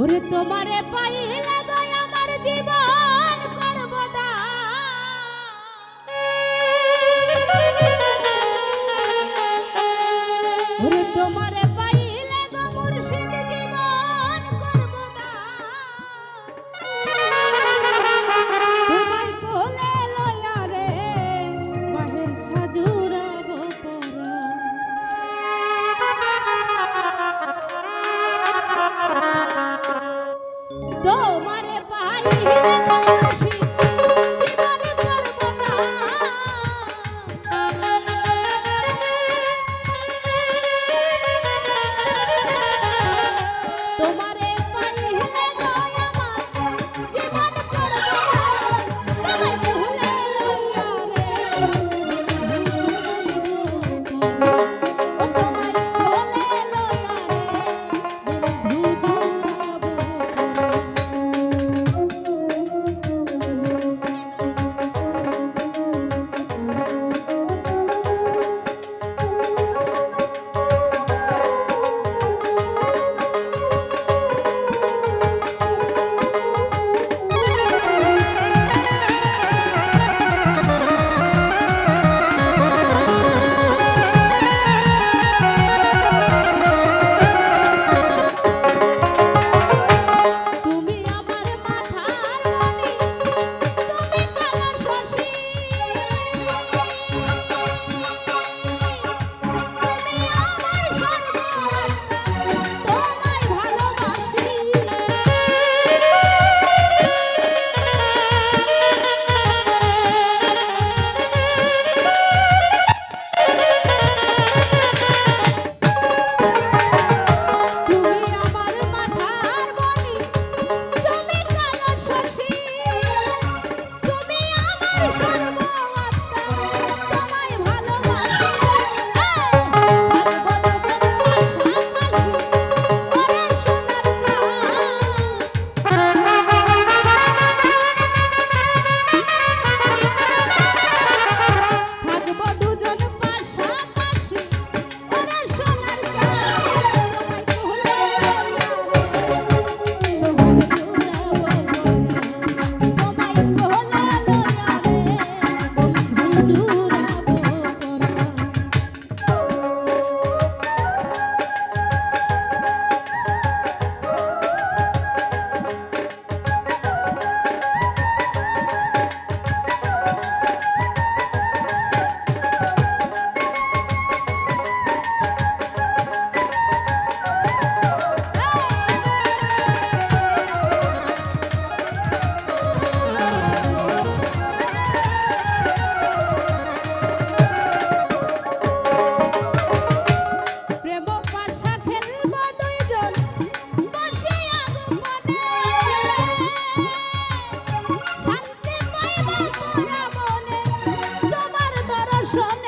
ওরে তোমারে পাইলে গো আমার জীবন করব ওরে তোমারে পাইলে গো মুর্শিদ জীবন করব তোমায় কোলে লয়া রে বাহের সাজুরাব পরা তোমারে পাইলে গো মুর্শিদ জীবন করব তোমারে পাইলে গো আমার জীবন করব তোমায় কোলে লইয়া রে ও তোমায় কোলে লইয়া রে তুমি আমার মাথার মনি তুমি কালার শশী তুমি আমার সর্বস্ব তোমায় ভালোবাসি তুমি আমার মাথার মনি তুমি কালার শশী তুমি আমার সর্বস্ব তোমায় ভালোবাসি থাকবো দুজন পাশাপাশি ওরে সোনার চাঁদ তোমায় কোলে লইয়া রে শহর জুড়াবো পরা প্রেম পাশা খেলবো দুইজন বসে আগুনে শান্তি পাইবো মোরা মনে তোমার দর্শন